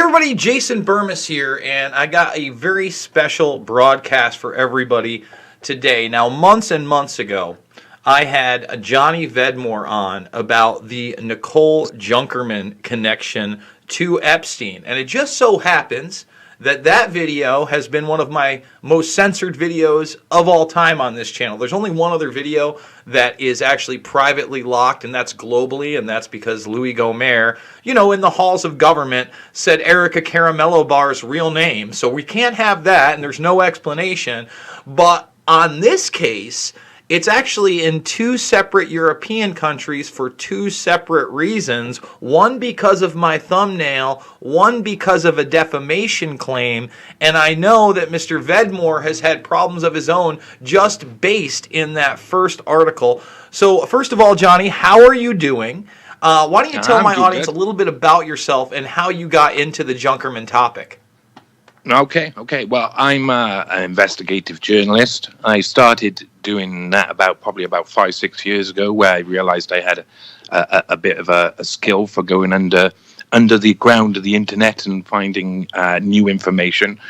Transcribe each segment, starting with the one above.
Everybody, Jason Burmis here, and I got a very special broadcast for everybody today. Now, months and months ago, I had Johnny Vedmore on about the Nicole Junkerman connection to Epstein, and it just so happens that that video has been one of my most censored videos of all time on this channel. There's only one other video that is actually privately locked, and that's globally, and that's because Louis Gohmert, you know, in the halls of government, said Erica Caramello Barr's real name. So we can't have that, and there's no explanation. But on this case, it's actually in two separate European countries for two separate reasons. One because of my thumbnail, one because of a defamation claim. And I know that Mr. Vedmore has had problems of his own just based in that first article. So first of all, Johnny, how are you doing? Why don't you tell my audience a little bit about yourself and how you got into the Junkerman topic? Okay. Well, I'm an investigative journalist. I started doing that probably about 5-6 years ago, where I realized I had a bit of a skill for going under the ground of the internet and finding new information.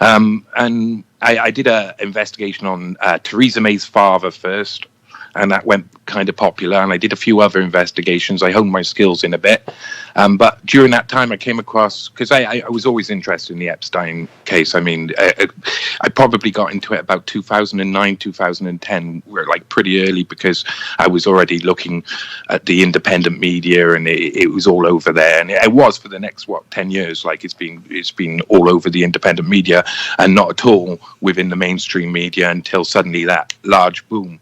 And I did an investigation on Theresa May's father first, and that went kind of popular, and I did a few other investigations. I honed my skills in a bit. But during that time, I came across, because I was always interested in the Epstein case. I mean, I probably got into it about 2009, 2010, like pretty early, because I was already looking at the independent media, and it was all over there. And it was for the next, 10 years, like it's been all over the independent media and not at all within the mainstream media until suddenly that large boom.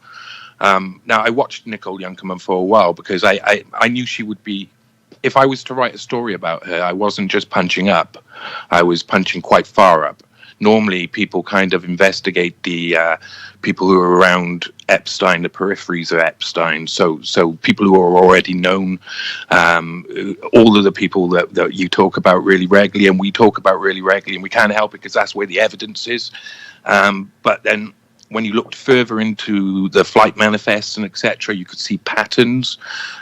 Now, I watched Nicole Junkerman for a while because I knew she would be, if I was to write a story about her, I wasn't just punching up, I was punching quite far up. Normally, people kind of investigate the people who are around Epstein, the peripheries of Epstein, so people who are already known, all of the people that you talk about really regularly and we talk about really regularly, and we can't help it because that's where the evidence is. But then, when you looked further into the flight manifests and etc., you could see patterns.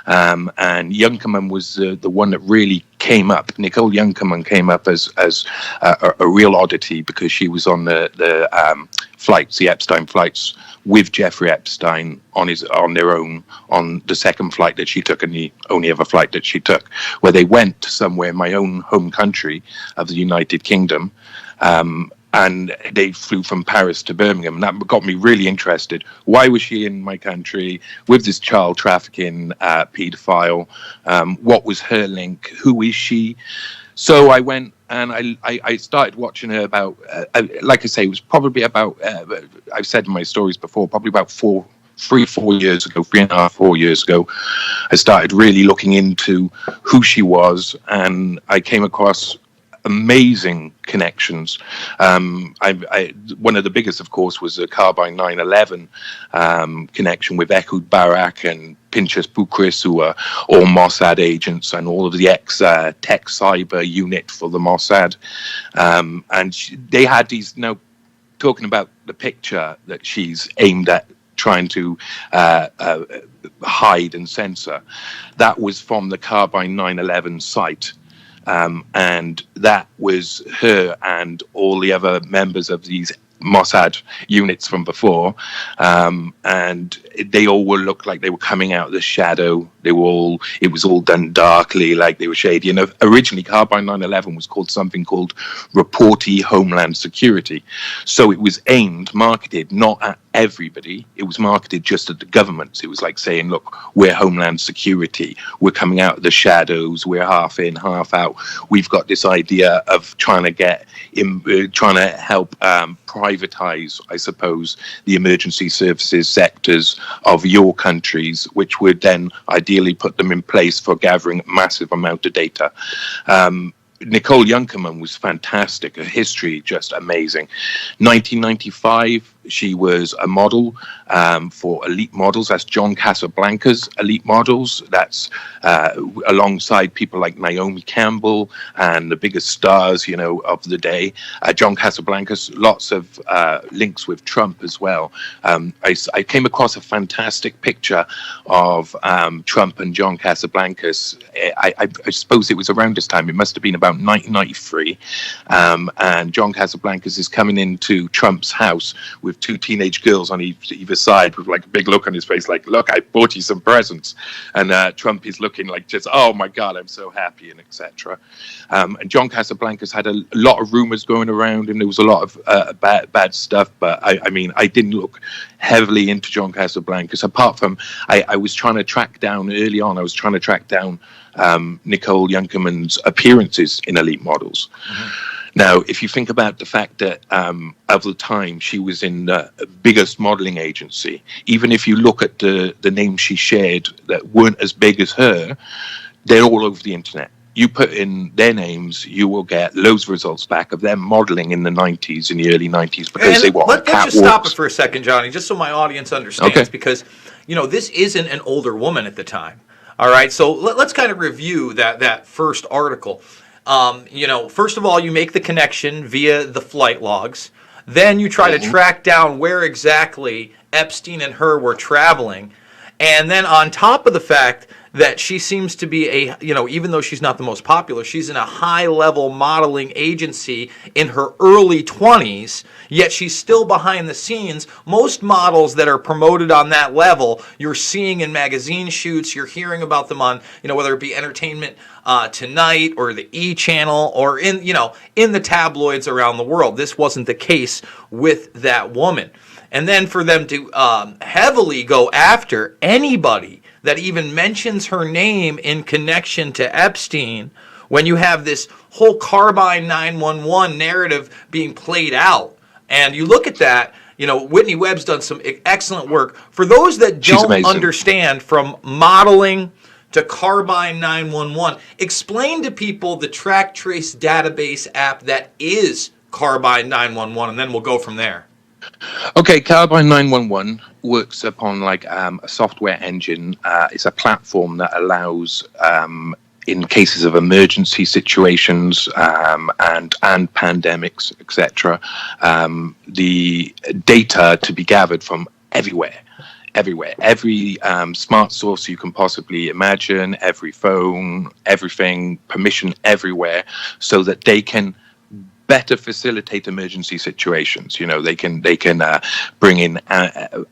And Junkerman was the one that really came up. Nicole Junkerman came up as a real oddity because she was on the flights, the Epstein flights, with Jeffrey Epstein on their own on the second flight that she took and the only other flight that she took, where they went to somewhere in my own home country of the United Kingdom. And they flew from Paris to Birmingham. And that got me really interested. Why was she in my country with this child trafficking paedophile? What was her link? Who is she? So I went and I started watching her about, like I say, it was probably about, I've said in my stories before, probably about 3.5 years ago, 4 years ago, I started really looking into who she was. And I came across amazing connections. One of the biggest, of course, was the Carbine 9/11 connection with Ehud Barak and Pinchas Bukris, who are all Mossad agents, and all of the ex-tech cyber unit for the Mossad. And they had these, talking about the picture that she's aimed at trying to hide and censor, that was from the Carbine 9/11 site. And that was her and all the other members of these Mossad units from before, and they all looked like they were coming out of the shadow. It was all done darkly, like they were shady. And originally, Carbine 9/11 was called something called Reportee Homeland Security. So it was marketed not at everybody. It was marketed just at the governments. It was like saying, look, we're Homeland Security. We're coming out of the shadows. We're half in, half out. We've got this idea of trying to help privatize, I suppose, the emergency services sectors of your countries, which would then ideally put them in place for gathering a massive amount of data. Nicole Junkerman was fantastic. Her history just amazing. 1995, She was a model for Elite Models. That's John Casablanca's Elite Models. That's alongside people like Naomi Campbell and the biggest stars, of the day. John Casablanca's lots of links with Trump as well. I came across a fantastic picture of Trump and John Casablancas. I suppose it was around this time. It must have been about 1993. And John Casablancas is coming into Trump's house with two teenage girls on either side with like a big look on his face, like, look, I bought you some presents. And Trump is looking like just, oh my God, I'm so happy, and etc. And John Casablancas had a lot of rumors going around, and there was a lot of bad stuff. But I didn't look heavily into John Casablancas, apart from I was trying to track down early on. I was trying to track down Nicole Junkerman's appearances in Elite Models. Mm-hmm. Now, if you think about the fact that of the time she was in the biggest modeling agency, even if you look at the names she shared that weren't as big as her, they're all over the internet. You put in their names, you will get loads of results back of them modeling in the 90s, in the early 90s, because they were on catwalks. Let's just stop it for a second, Johnny, just so my audience understands, okay. Because, this isn't an older woman at the time. All right, so let's kind of review that first article. First of all, you make the connection via the flight logs. Then you try to track down where exactly Epstein and her were traveling. And then on top of the fact that she seems to be even though she's not the most popular, she's in a high-level modeling agency in her early 20s, yet she's still behind the scenes. Most models that are promoted on that level, you're seeing in magazine shoots, you're hearing about them on, whether it be Entertainment Tonight or the E! Channel or in the tabloids around the world. This wasn't the case with that woman. And then for them to heavily go after anybody that even mentions her name in connection to Epstein, when you have this whole Carbine 911 narrative being played out. And you look at that, Whitney Webb's done some excellent work. For those that don't understand, from modeling to Carbine 911, explain to people the track trace database app that is Carbine 911, and then we'll go from there. Okay, Carbine 911 works upon like a software engine. It's a platform that allows, in cases of emergency situations and pandemics, etc., the data to be gathered from everywhere, every smart source you can possibly imagine, every phone, everything, permission everywhere, so that they can better facilitate emergency situations. They can bring in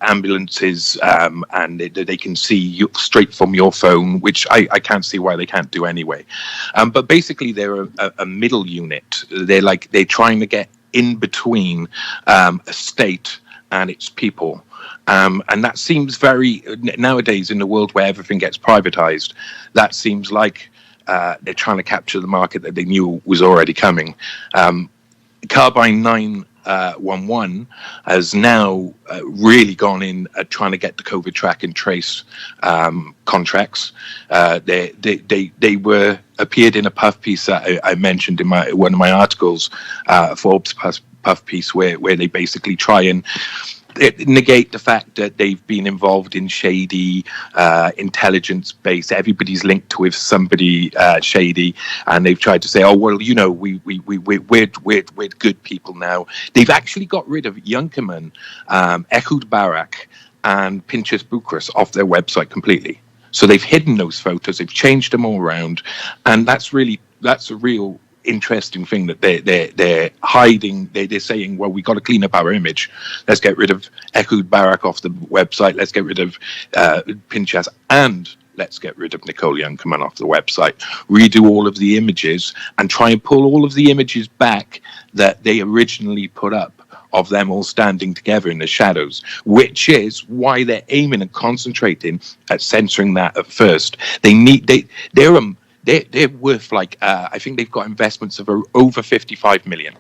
ambulances, and they can see you straight from your phone, which I can't see why they can't do anyway. But basically, they're a middle unit. They're trying to get in between a state and its people. And that seems very, nowadays in the world where everything gets privatized, that seems like they're trying to capture the market that they knew was already coming. Carbine 911 has now really gone in at trying to get the COVID track and trace contracts. They were appeared in a puff piece that I mentioned in one of my articles, Forbes puff piece, where they basically try and negate the fact that they've been involved in shady intelligence base. Everybody's linked with somebody shady, and they've tried to say, "Oh well, we're good people now." They've actually got rid of Junkerman, Ehud Barak, and Pinchas Bucharest off their website completely. So they've hidden those photos, they've changed them all around, and that's a real interesting thing that they're hiding. They're saying, well, we got to clean up our image. Let's get rid of Ehud Barak off the website. Let's get rid of Pinchas, and let's get rid of Nicole Junkerman off the website. Redo all of the images and try and pull all of the images back that they originally put up of them all standing together in the shadows, which is why they're aiming and concentrating at censoring that at first. They're worth I think they've got investments of over 55 million.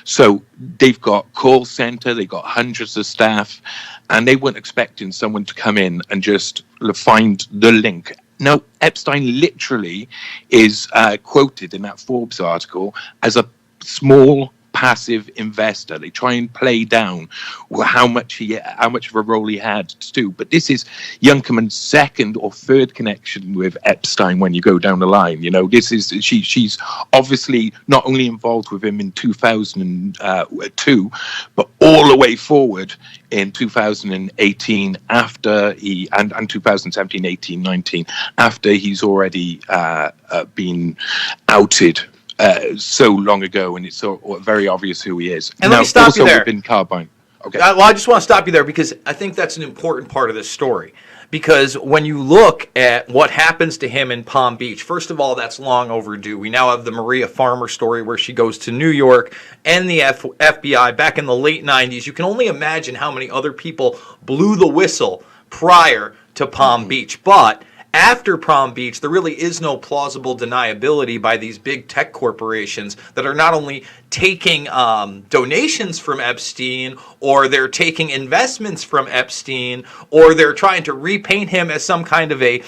So they've got call center, they've got hundreds of staff, and they weren't expecting someone to come in and just find the link. No, Epstein literally is quoted in that Forbes article as a small passive investor. They try and play down how much of a role he had to do. But this is Junkerman's second or third connection with Epstein when you go down the line. You know, this is she's obviously not only involved with him in 2002, but all the way forward in 2018 after he and 2017, 18, 19 after he's already been outed so long ago, and it's so very obvious who he is. And let me stop you there. Within Carbine. Okay. Well, I just want to stop you there because I think that's an important part of this story. Because when you look at what happens to him in Palm Beach, first of all, that's long overdue. We now have the Maria Farmer story where she goes to New York and the FBI back in the late 90s. You can only imagine how many other people blew the whistle prior to Palm Beach. But after Palm Beach, there really is no plausible deniability by these big tech corporations that are not only taking donations from Epstein, or they're taking investments from Epstein, or they're trying to repaint him as some kind of a,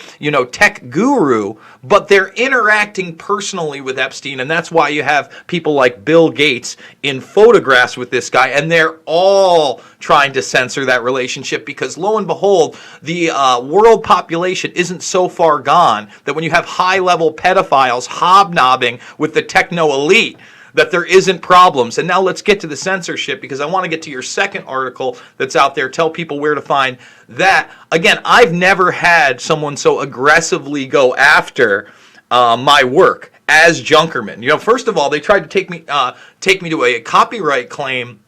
tech guru, but they're interacting personally with Epstein, and that's why you have people like Bill Gates in photographs with this guy, and they're all trying to censor that relationship because, lo and behold, the world population isn't so far gone that when you have high-level pedophiles hobnobbing with the techno elite, that there isn't problems. And now let's get to the censorship, because I want to get to your second article that's out there. Tell people where to find that. Again, I've never had someone so aggressively go after my work as Junkerman. First of all, they tried to take me to a copyright claim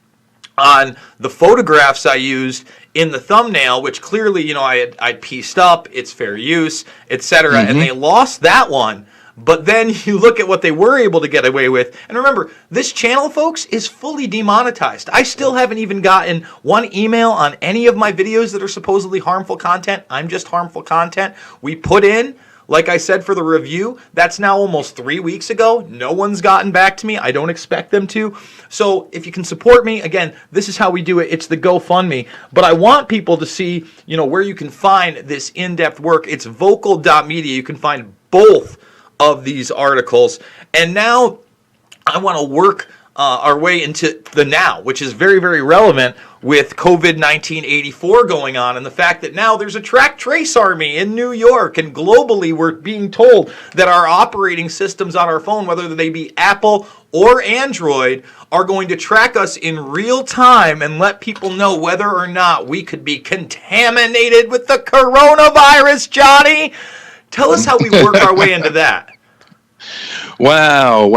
on the photographs I used in the thumbnail, which clearly, I'd pieced up, it's fair use, etc. And they lost that one. But then you look at what they were able to get away with. And remember, this channel, folks, is fully demonetized. I still haven't even gotten one email on any of my videos that are supposedly harmful content. I'm just harmful content. We put in, like I said, for the review. That's now almost 3 weeks ago. No one's gotten back to me. I don't expect them to. So if you can support me, again, this is how we do it. It's the GoFundMe. But I want people to see, where you can find this in-depth work. It's vocal.media. You can find both of these articles. And now I want to work our way into the now, which is very, very relevant with COVID-19 84 going on, and the fact that now there's a track trace army in New York, and globally we're being told that our operating systems on our phone, whether they be Apple or Android, are going to track us in real time and let people know whether or not we could be contaminated with the coronavirus, Johnny. Tell us how we work our way into that. Wow.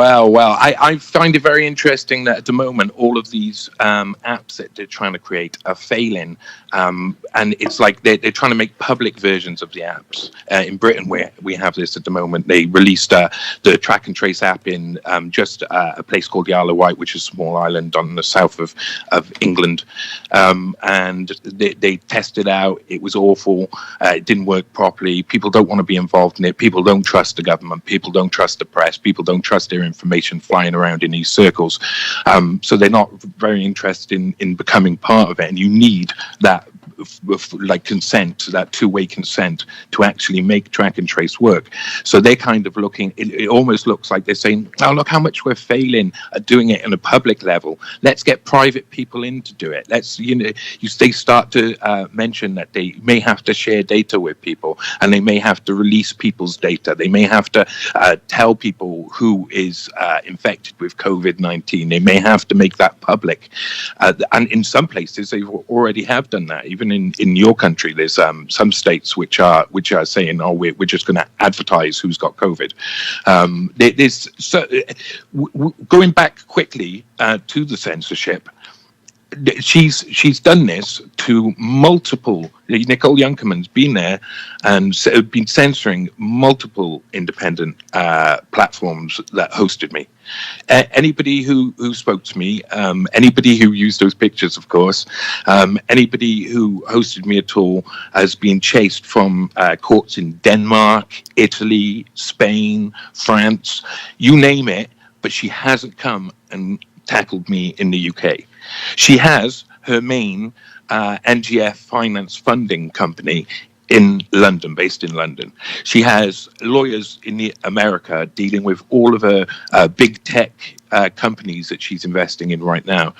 I find it very interesting that at the moment, all of these apps that they're trying to create are failing. And it's like they're trying to make public versions of the apps. In Britain, where we have this at the moment, they released the track and trace app in just a place called the Isle of Wight, which is a small island on the south of England. And they tested out. It was awful. It didn't work properly. People don't want to be involved in it. People don't trust the government. People don't trust the press. People don't trust their information flying around in these circles. So they're not very interested in becoming part of it. And you need that like consent, that two-way consent to actually make track and trace work. So they're kind of looking, it almost looks like they're saying, oh, look how much we're failing at doing it on a public level. Let's get private people in to do it. They start to mention that they may have to share data with people, and they may have to release people's data. They may have to tell people who is infected with COVID-19. They may have to make that public. And in some places, they already have done that. Even in your country, there's some states which are saying, "Oh, we're just going to advertise who's got COVID." Going back quickly to the censorship. She's done this to multiple. Nicole Junkerman's been there and been censoring multiple independent platforms that hosted me. Anybody who spoke to me, anybody who used those pictures, of course, anybody who hosted me at all has been chased from courts in Denmark, Italy, Spain, France, you name it, but she hasn't come and tackled me in the UK. She has her main NGF finance funding company in London, based in London. She has lawyers in America dealing with all of her big tech companies that she's investing in right now.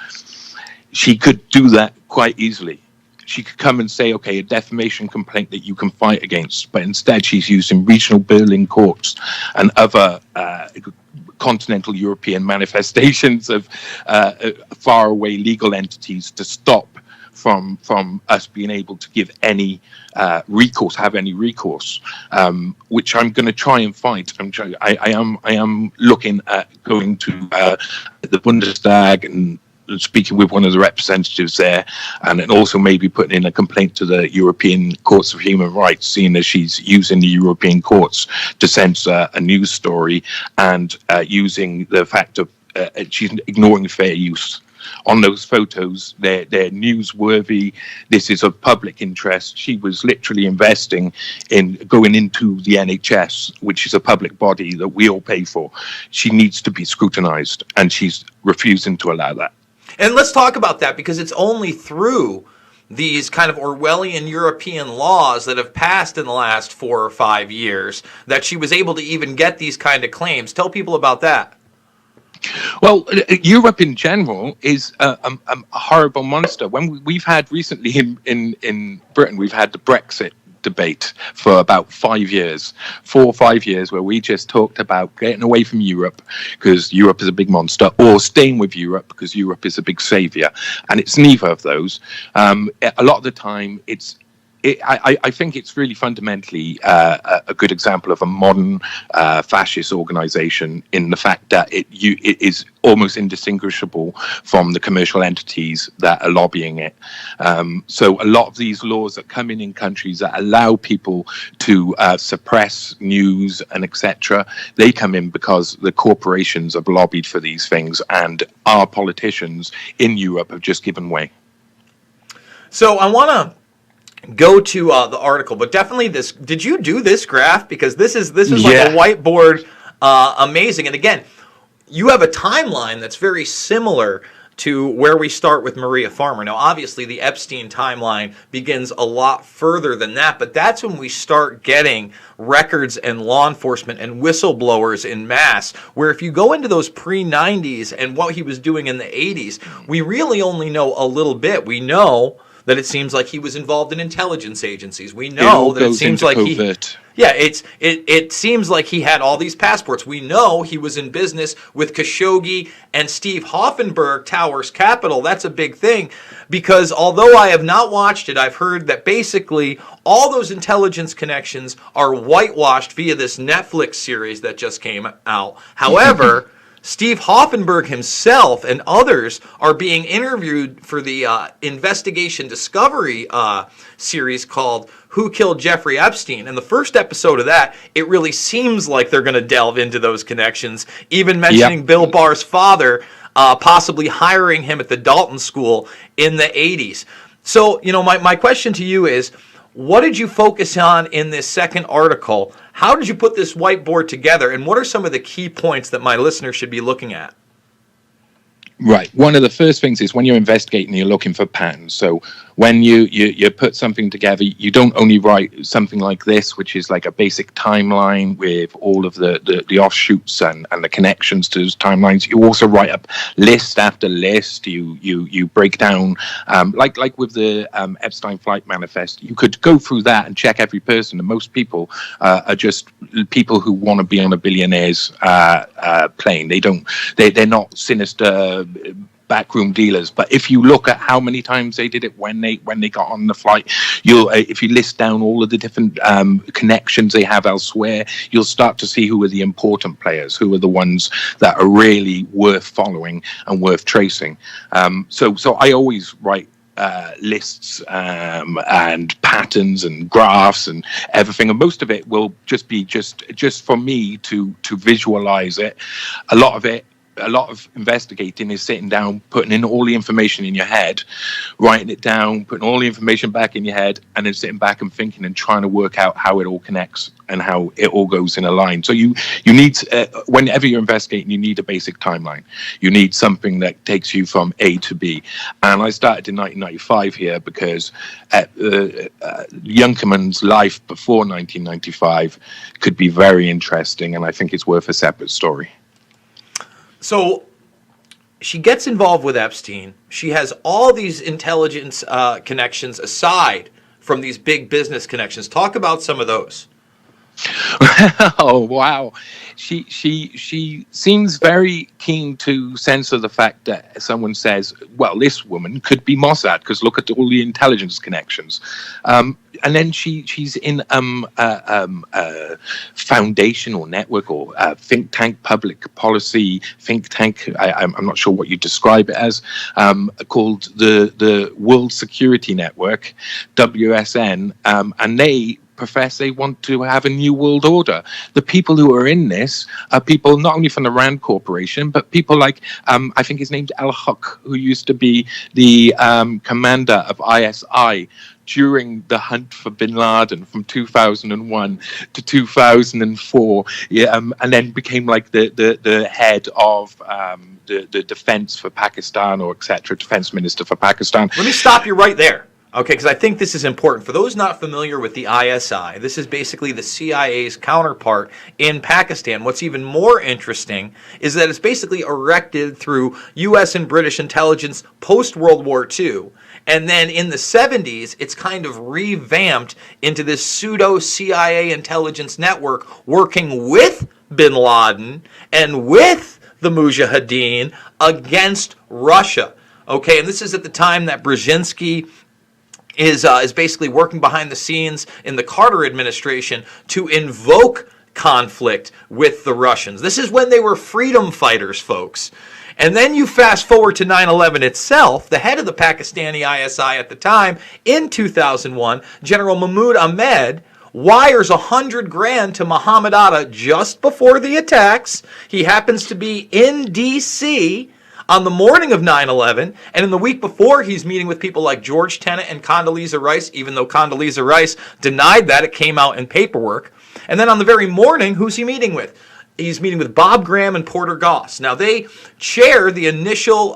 She could do that quite easily. She could come and say, okay, a defamation complaint that you can fight against, but instead she's using regional Berlin courts and other continental European manifestations of faraway legal entities to stop from us being able to give any have any recourse, which I'm going to try and fight. I am looking at going to the Bundestag and speaking with one of the representatives there, and then also maybe putting in a complaint to the European Courts of Human Rights, seeing as she's using the European courts to censor a news story and using the fact of she's ignoring fair use. On those photos, they're newsworthy. This is of public interest. She was literally investing in going into the NHS, which is a public body that we all pay for. She needs to be scrutinized, and she's refusing to allow that. And let's talk about that, because it's only through these kind of Orwellian European laws that have passed in the last 4 or 5 years that she was able to even get these kind of claims. Tell people about that. Well, Europe in general is a horrible monster. When we've had recently in Britain, we've had the Brexit debate for about 5 years, 4 or 5 years, where we just talked about getting away from Europe because Europe is a big monster, or staying with Europe because Europe is a big savior. And it's neither of those. A lot of the time, I think it's really fundamentally a good example of a modern fascist organization in the fact that it is almost indistinguishable from the commercial entities that are lobbying it. So a lot of these laws that come in countries that allow people to suppress news and etc., they come in because the corporations have lobbied for these things, and our politicians in Europe have just given way. So I want to go to the article, but definitely this. Did you do this graph? Because this is like a whiteboard, amazing. And again, you have a timeline that's very similar to where we start with Maria Farmer. Now, obviously, the Epstein timeline begins a lot further than that, but that's when we start getting records and law enforcement and whistleblowers in mass, where if you go into those pre-90s and what he was doing in the 80s, we really only know a little bit. We know that it seems like he was involved in intelligence agencies. We know that it seems like it seems like he had all these passports. We know he was in business with Khashoggi and Steve Hoffenberg, Towers Capital. That's a big thing, because although I have not watched it, I've heard that basically all those intelligence connections are whitewashed via this Netflix series that just came out. However, Steve Hoffenberg himself and others are being interviewed for the investigation discovery series called Who Killed Jeffrey Epstein. And the first episode of that, it really seems like they're going to delve into those connections, even mentioning Bill Barr's father, possibly hiring him at the Dalton School in the 80s. So, my question to you is, what did you focus on in this second article? How did you put this whiteboard together? And what are some of the key points that my listeners should be looking at? Right. One of the first things is when you're investigating, you're looking for patterns. So when you put something together, you don't only write something like this, which is like a basic timeline with all of the offshoots and the connections to those timelines. You also write up list after list. You break down, like with the Epstein flight manifest, you could go through that and check every person. And most people are just people who want to be on a billionaire's plane. They're not sinister backroom dealers. But if you look at how many times they did it when they got on the flight, if you list down all of the different connections they have elsewhere, you'll start to see who are the important players, who are the ones that are really worth following and worth tracing. So I always write lists and patterns and graphs and everything, and most of it will just be just for me to visualize it. A lot of it a lot of investigating is sitting down, putting in all the information in your head, writing it down, putting all the information back in your head, and then sitting back and thinking and trying to work out how it all connects and how it all goes in a line. So you need, whenever you're investigating, you need a basic timeline. You need something that takes you from A to B. And I started in 1995 here because Junkerman's life before 1995 could be very interesting, and I think it's worth a separate story. So she gets involved with Epstein. She has all these intelligence connections aside from these big business connections. Talk about some of those. Oh, wow. She seems very keen to censor the fact that someone says, well, this woman could be Mossad because look at all the intelligence connections. And then she's in a foundational network or think tank, public policy think tank. I'm not sure what you describe it as, called the World Security Network, WSN, and they profess they want to have a new world order. The people who are in this are people not only from the Rand Corporation, but people like, I think his name's Al-Haq, who used to be the commander of ISI during the hunt for bin Laden from 2001 to 2004, and then became like the head of the defense for Pakistan, or etc., defense minister for Pakistan. Let me stop you right there. Okay, because I think this is important. For those not familiar with the ISI, this is basically the CIA's counterpart in Pakistan. What's even more interesting is that it's basically erected through U.S. and British intelligence post-World War II. And then in the 70s, it's kind of revamped into this pseudo-CIA intelligence network working with bin Laden and with the Mujahideen against Russia. Okay, and this is at the time that Brzezinski is basically working behind the scenes in the Carter administration to invoke conflict with the Russians. This is when they were freedom fighters, folks. And then you fast forward to 9/11 itself. The head of the Pakistani ISI at the time, in 2001, General Mahmoud Ahmed, wires $100,000 to Muhammad Atta just before the attacks. He happens to be in D.C. on the morning of 9/11, and in the week before, he's meeting with people like George Tenet and Condoleezza Rice, even though Condoleezza Rice denied that. It came out in paperwork. And then on the very morning, who's he meeting with? He's meeting with Bob Graham and Porter Goss. Now, they chair the initial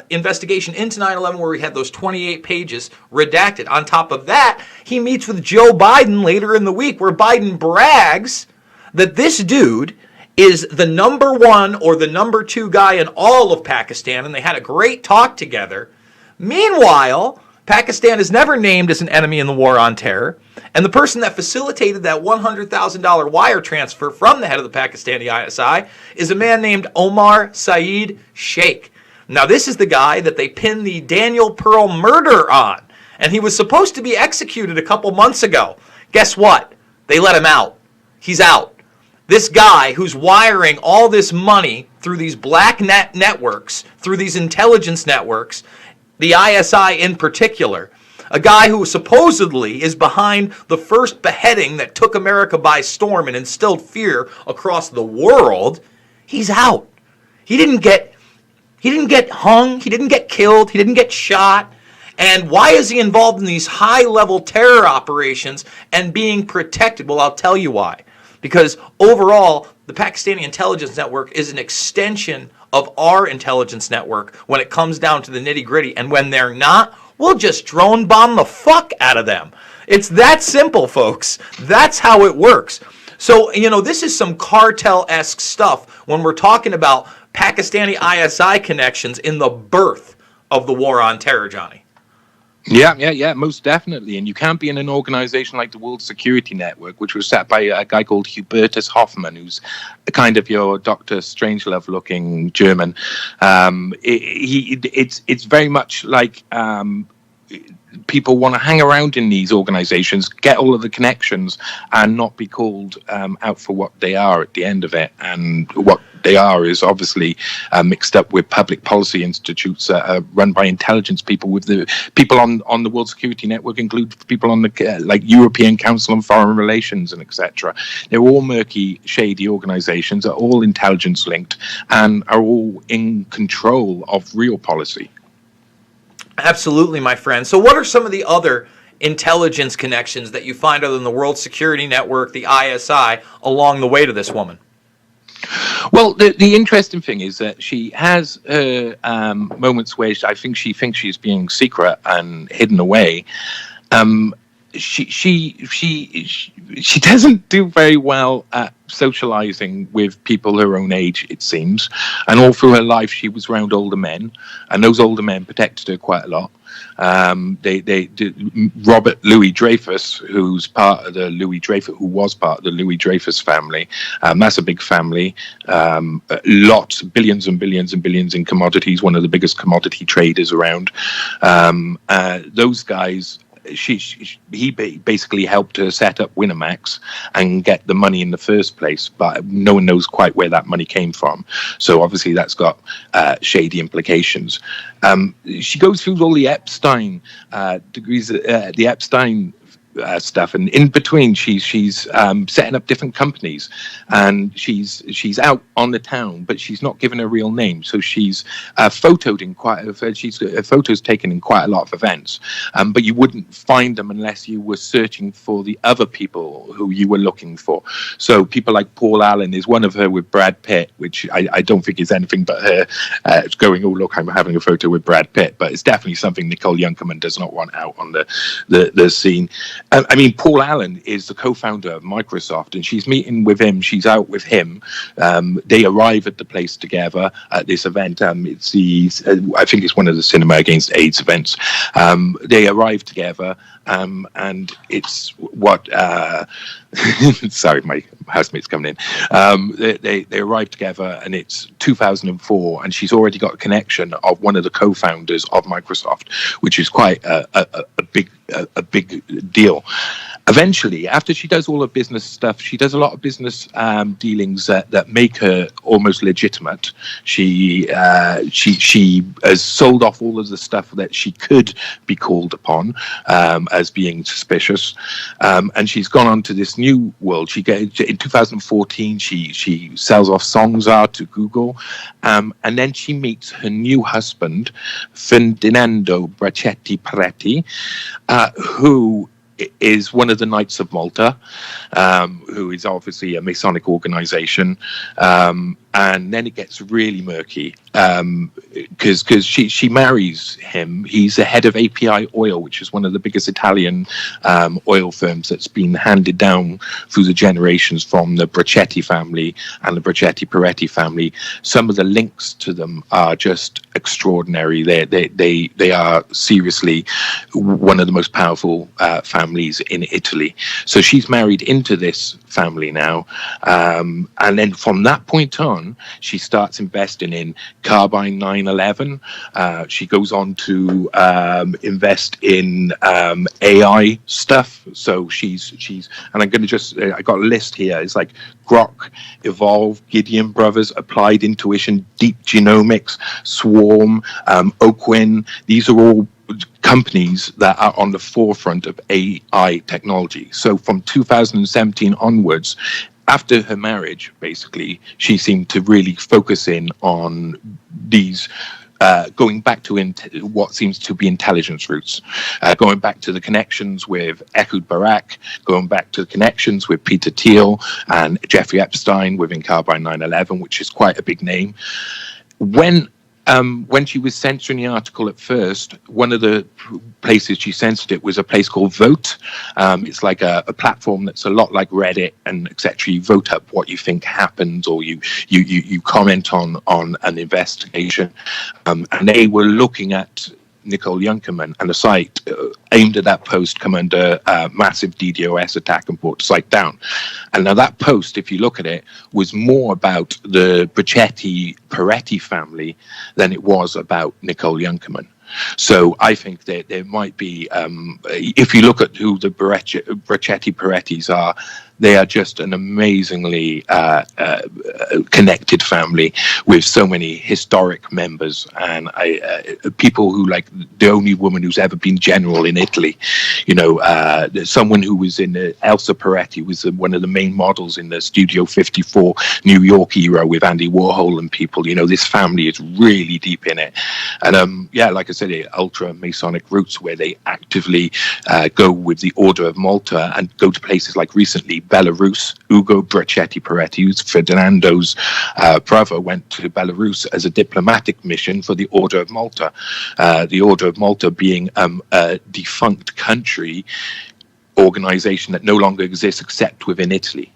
investigation into 9/11 where we had those 28 pages redacted. On top of that, he meets with Joe Biden later in the week where Biden brags that this dude is the number one or the number two guy in all of Pakistan, and they had a great talk together. Meanwhile, Pakistan is never named as an enemy in the war on terror, and the person that facilitated that $100,000 wire transfer from the head of the Pakistani ISI is a man named Omar Saeed Sheikh. Now, this is the guy that they pinned the Daniel Pearl murder on, and he was supposed to be executed a couple months ago. Guess what? They let him out. He's out. This guy who's wiring all this money through these black net networks, through these intelligence networks, the ISI in particular, a guy who supposedly is behind the first beheading that took America by storm and instilled fear across the world, he's out. He didn't get hung, he didn't get killed, he didn't get shot. And why is he involved in these high-level terror operations and being protected? Well, I'll tell you why. Because overall, the Pakistani intelligence network is an extension of our intelligence network when it comes down to the nitty-gritty. And when they're not, we'll just drone bomb the fuck out of them. It's that simple, folks. That's how it works. So, this is some cartel-esque stuff when we're talking about Pakistani ISI connections in the birth of the war on terror, Johnny. Yeah, most definitely. And you can't be in an organization like the World Security Network, which was set by a guy called Hubertus Hoffman, who's kind of your Dr. Strangelove-looking German. It's very much like people want to hang around in these organizations, get all of the connections, and not be called out for what they are at the end of it, and what they are is obviously mixed up with public policy institutes that are run by intelligence people. With the people on the World Security Network include people on the like European Council on Foreign Relations and etc. They're all murky, shady organizations, are all intelligence linked, and are all in control of real policy. Absolutely, my friend. So what are some of the other intelligence connections that you find other than the World Security Network, the ISI, along the way to this woman? Well, the interesting thing is that she has her moments where I think she thinks she's being secret and hidden away. She doesn't do very well at socializing with people her own age, it seems. And all through her life, she was around older men, and those older men protected her quite a lot. Robert Louis Dreyfus, who was part of the Louis Dreyfus family. That's a big family. Lots, billions and billions and billions in commodities. One of the biggest commodity traders around. Those guys. He basically helped her set up Winamax and get the money in the first place, but no one knows quite where that money came from. So obviously that's got shady implications. She goes through all the Epstein degrees, the Epstein stuff, and in between she's setting up different companies, and she's out on the town, but she's not given a real name. So she's photoed in she's photos taken in quite a lot of events, but you wouldn't find them unless you were searching for the other people who you were looking for. So people like Paul Allen is one of her with Brad Pitt, which I don't think is anything but her going, oh look, I'm having a photo with Brad Pitt, but it's definitely something Nicole Junkerman does not want out on the scene. I mean, Paul Allen is the co-founder of Microsoft, and she's meeting with him. She's out with him. They arrive at the place together at this event. It's I think it's one of the Cinema Against AIDS events. They arrive together, and it's what. Sorry, my housemate's coming in. They arrive together, and it's 2004, and she's already got a connection of one of the co-founders of Microsoft, which is quite a big deal. Eventually, after she does all her business stuff, she does a lot of business dealings that make her almost legitimate. She has sold off all of the stuff that she could be called upon as being suspicious, and she's gone on to this new world. In 2014, she sells off Songzar to Google, and then she meets her new husband, Ferdinando Bracetti Peretti, who is one of the Knights of Malta, who is obviously a Masonic organization. And then it gets really murky because she marries him. He's the head of API Oil, which is one of the biggest Italian oil firms that's been handed down through the generations from the Bracetti family and the Bracetti Peretti family. Some of the links to them are just extraordinary. They are seriously one of the most powerful families in Italy. So she's married into this family now, and then from that point on, she starts investing in Carbine 911. She goes on to invest in AI stuff. So she's, and I'm going to just, I got a list here. It's like Grok, Evolve, Gideon Brothers, Applied Intuition, Deep Genomics, Swarm, Oakwin. These are all companies that are on the forefront of AI technology. So from 2017 onwards, after her marriage, basically, she seemed to really focus in on these, going back to what seems to be intelligence roots, going back to the connections with Ehud Barak, going back to the connections with Peter Thiel and Jeffrey Epstein within Carbine 911, which is quite a big name. When she was censoring the article at first, one of the places she censored it was a place called Vote. It's like a platform that's a lot like Reddit and etc. You vote up what you think happens, or you comment on an investigation. And they were looking at Nicole Junkerman, and the site aimed at that post come under massive DDoS attack and brought the site down. And now that post, if you look at it, was more about the Bracetti Peretti family than it was about Nicole Junkerman. So I think that there might be, if you look at who the Bracetti Perettis are, They are just an amazingly connected family with so many historic members, and people who, like the only woman who's ever been general in Italy, someone who was in Elsa Peretti was one of the main models in the Studio 54 New York era with Andy Warhol and people. This family is really deep in it, and like I said, ultra Masonic roots where they actively go with the Order of Malta and go to places like recently Belarus. Ugo Bracetti Peretti, who's Ferdinando's brother, went to Belarus as a diplomatic mission for the Order of Malta. The Order of Malta being a defunct country organization that no longer exists except within Italy.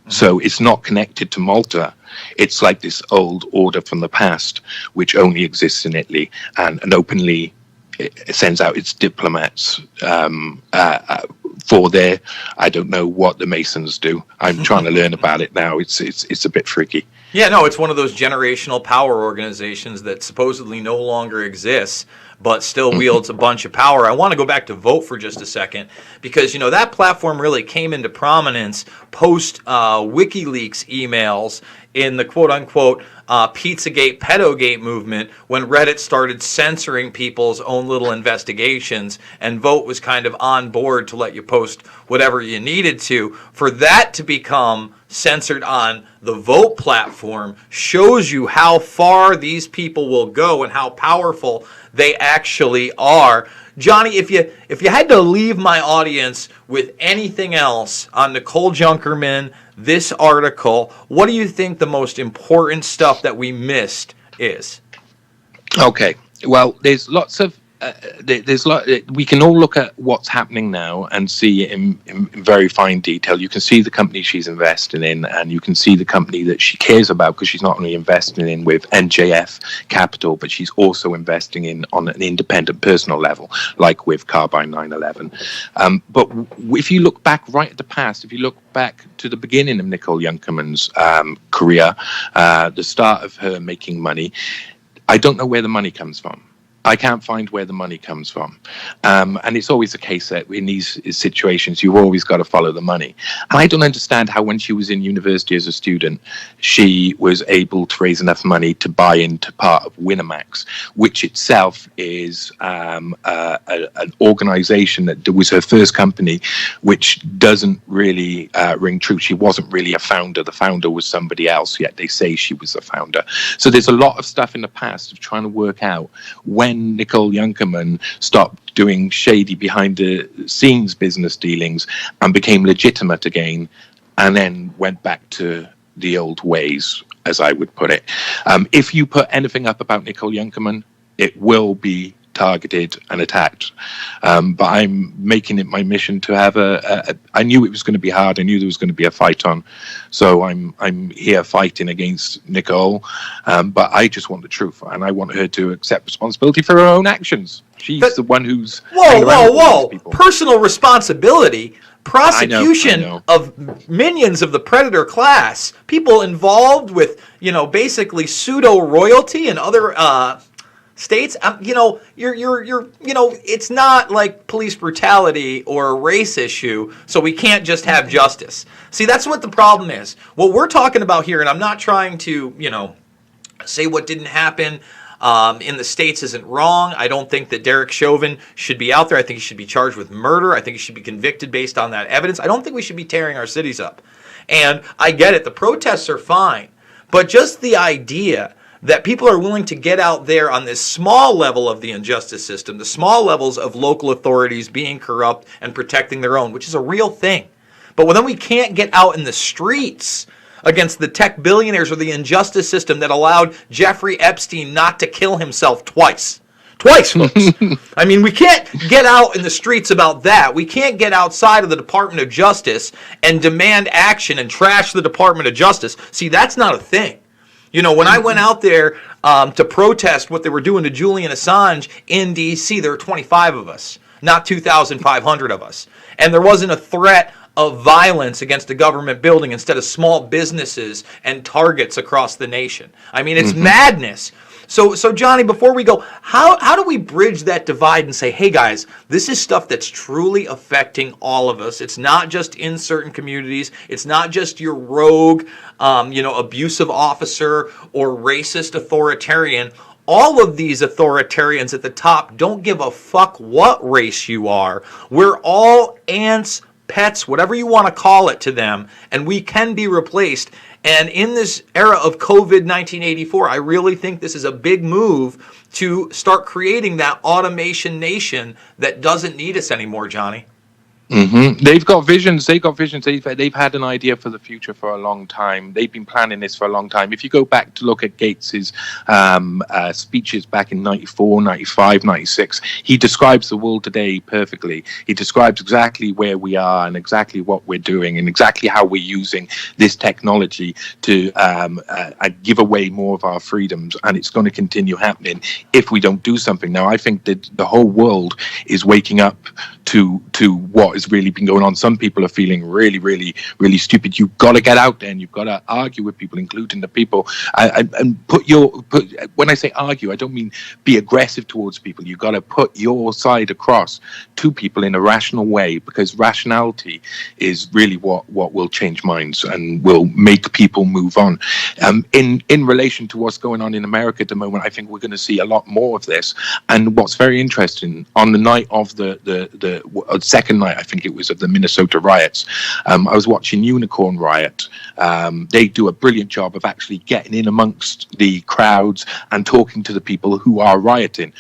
So it's not connected to Malta. It's like this old order from the past, which only exists in Italy, and openly it sends out its diplomats for their, I don't know what the Masons do. I'm trying to learn about it now. It's a bit freaky. Yeah, no, it's one of those generational power organizations that supposedly no longer exists, but still wields a bunch of power. I want to go back to Vote for just a second, because that platform really came into prominence post WikiLeaks emails in the quote-unquote Pizzagate, Pedogate movement, when Reddit started censoring people's own little investigations, and Vote was kind of on board to let you post whatever you needed to. For that to become censored on the Vote platform shows you how far these people will go and how powerful they actually are. Johnny, if you had to leave my audience with anything else on Nicole Junkerman, this article, what do you think the most important stuff that we missed is? Okay, well, there's lots of we can all look at what's happening now and see it in very fine detail. You can see the company she's investing in, and you can see the company that she cares about, because she's not only investing in with NJF Capital, but she's also investing in on an independent personal level, like with Carbine 911. But if you look back right at the past, if you look back to the beginning of Nicole Junkerman's career, the start of her making money, I don't know where the money comes from. I can't find where the money comes from. And it's always the case that in these situations, you've always got to follow the money. And I don't understand how, when she was in university as a student, she was able to raise enough money to buy into part of Winamax, which itself is an organization that was her first company, which doesn't really ring true. She wasn't really a founder. The founder was somebody else, yet they say she was the founder. So there's a lot of stuff in the past of trying to work out when Nicole Junkerman stopped doing shady behind the scenes business dealings and became legitimate again, and then went back to the old ways, as I would put it. If you put anything up about Nicole Junkerman, it will be targeted and attacked. But I'm making it my mission to have I knew it was going to be hard. I knew there was going to be a fight on. So I'm here fighting against Nicole. But I just want the truth, and I want her to accept responsibility for her own actions. She's the one who's... Whoa. Personal responsibility? Prosecution I know. Of minions of the predator class, people involved with, basically pseudo-royalty and other... states, it's not like police brutality or a race issue, so we can't just have justice. See, that's what the problem is. What we're talking about here, and I'm not trying to, say what didn't happen in the States isn't wrong. I don't think that Derek Chauvin should be out there. I think he should be charged with murder. I think he should be convicted based on that evidence. I don't think we should be tearing our cities up. And I get it. The protests are fine. But just the idea that people are willing to get out there on this small level of the injustice system, the small levels of local authorities being corrupt and protecting their own, which is a real thing. But then we can't get out in the streets against the tech billionaires or the injustice system that allowed Jeffrey Epstein not to kill himself twice. Twice, folks. I mean, we can't get out in the streets about that. We can't get outside of the Department of Justice and demand action and trash the Department of Justice. See, that's not a thing. When I went out there to protest what they were doing to Julian Assange in D.C., there were 25 of us, not 2,500 of us. And there wasn't a threat of violence against a government building instead of small businesses and targets across the nation. I mean, it's madness. So Johnny, before we go, how do we bridge that divide and say, hey guys, this is stuff that's truly affecting all of us. It's not just in certain communities. It's not just your rogue, abusive officer or racist authoritarian. All of these authoritarians at the top don't give a fuck what race you are. We're all ants, pets, whatever you want to call it to them, and we can be replaced. And in this era of COVID 1984, I really think this is a big move to start creating that automation nation that doesn't need us anymore, Johnny. They've got visions. They've had an idea for the future for a long time. They've been planning this for a long time. If you go back to look at Gates's speeches back in 94, 95, 96, he describes the world today perfectly. He describes exactly where we are and exactly what we're doing and exactly how we're using this technology to give away more of our freedoms. And it's going to continue happening if we don't do something. Now, I think that the whole world is waking up to what has really been going on. Some people are feeling really, really, really stupid. You've got to get out there and you've got to argue with people, including the people. And when I say argue, I don't mean be aggressive towards people. You've got to put your side across to people in a rational way, because rationality is really what will change minds and will make people move on. In relation to what's going on in America at the moment, I think we're going to see a lot more of this. And what's very interesting, on the night of the second night, I think it was, of the Minnesota riots, I was watching Unicorn Riot. They do a brilliant job of actually getting in amongst the crowds and talking to the people who are rioting,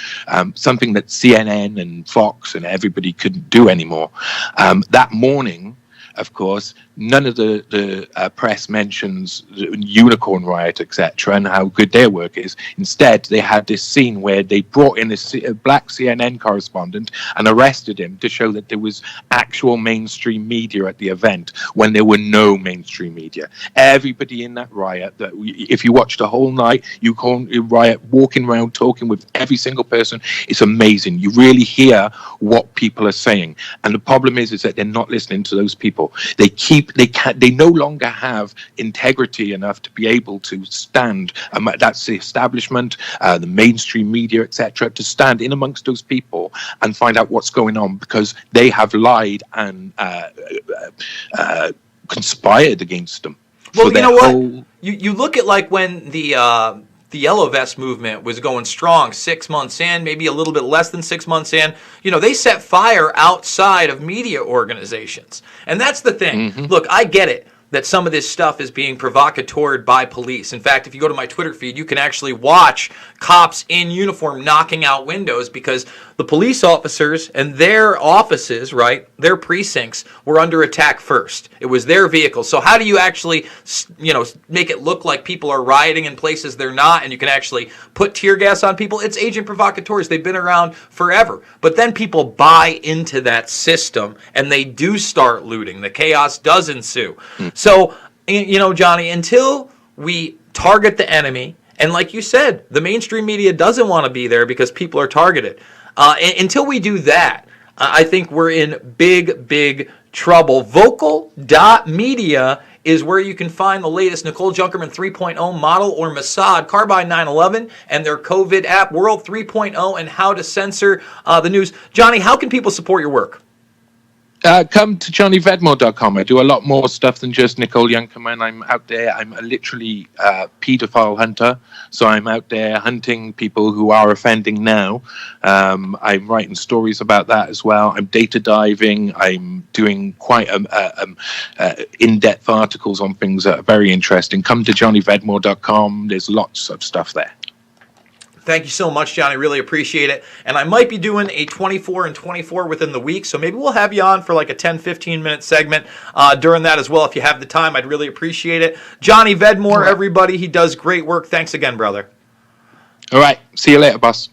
something that CNN and Fox and everybody couldn't do anymore. That morning, of course, none of the press mentions the Unicorn Riot, etc., and how good their work is. Instead, they had this scene where they brought in a black CNN correspondent and arrested him to show that there was actual mainstream media at the event when there were no mainstream media. Everybody in that riot, if you watch the whole night, Unicorn Riot, walking around talking with every single person, it's amazing. You really hear what people are saying. And the problem is that they're not listening to those people. They no longer have integrity enough to be able to stand, that's the establishment, the mainstream media, etc., to stand in amongst those people and find out what's going on, because they have lied and conspired against them. Well, you know what? You look at like when the Yellow Vest movement was going strong 6 months in, maybe a little bit less than 6 months in. They set fire outside of media organizations. And that's the thing. Look, I get it that some of this stuff is being provocatored by police. In fact, if you go to my Twitter feed, you can actually watch cops in uniform knocking out windows because the police officers and their offices, right, their precincts were under attack first. It was their vehicles. So how do you actually, make it look like people are rioting in places they're not, and you can actually put tear gas on people? It's agent provocateurs. They've been around forever. But then people buy into that system, and they do start looting. The chaos does ensue. So, Johnny, until we target the enemy, and like you said, the mainstream media doesn't want to be there because people are targeted. Until we do that, I think we're in big, big trouble. Vocal.media is where you can find the latest Nicole Junkerman 3.0 model or Mossad Carbine 911 and their COVID app World 3.0 and how to censor the news. Johnny, how can people support your work? Come to johnnyvedmore.com. I do a lot more stuff than just Nicole Junkerman. I'm out there. I'm literally a pedophile hunter. So I'm out there hunting people who are offending now. I'm writing stories about that as well. I'm data diving. I'm doing quite in-depth articles on things that are very interesting. Come to johnnyvedmore.com. There's lots of stuff there. Thank you so much, Johnny. Really appreciate it. And I might be doing a 24 and 24 within the week, so maybe we'll have you on for like a 10, 15-minute segment during that as well. If you have the time, I'd really appreciate it. Johnny Vedmore, everybody. He does great work. Thanks again, brother. All right. See you later, boss.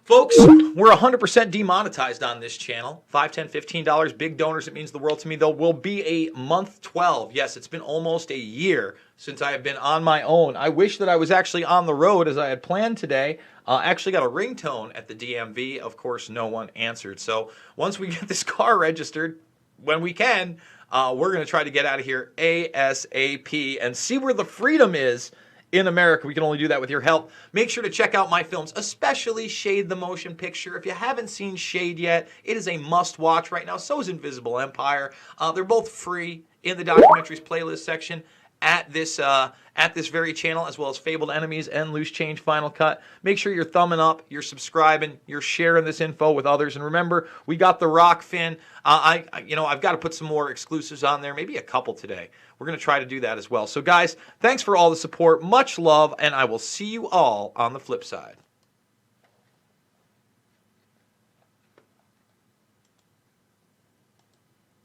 Folks, we're 100% demonetized on this channel. $5, $10, $15, big donors. It means the world to me. There will be a month 12. Yes, it's been almost a year since I have been on my own. I wish that I was actually on the road as I had planned today. Actually got a ringtone at the DMV. Of course, no one answered. So once we get this car registered, when we can, we're going to try to get out of here ASAP and see where the freedom is in America. We can only do that with your help. Make sure to check out my films, especially Shade the Motion Picture. If you haven't seen Shade yet, it is a must-watch right now. So is Invisible Empire. They're both free in the documentaries playlist section at this very channel, as well as Fabled Enemies and Loose Change Final Cut. Make sure you're thumbing up, you're subscribing, you're sharing this info with others. And remember, we got the Rock Fin. I've got to put some more exclusives on there, maybe a couple today. We're going to try to do that as well. So guys, thanks for all the support. Much love, and I will see you all on the flip side.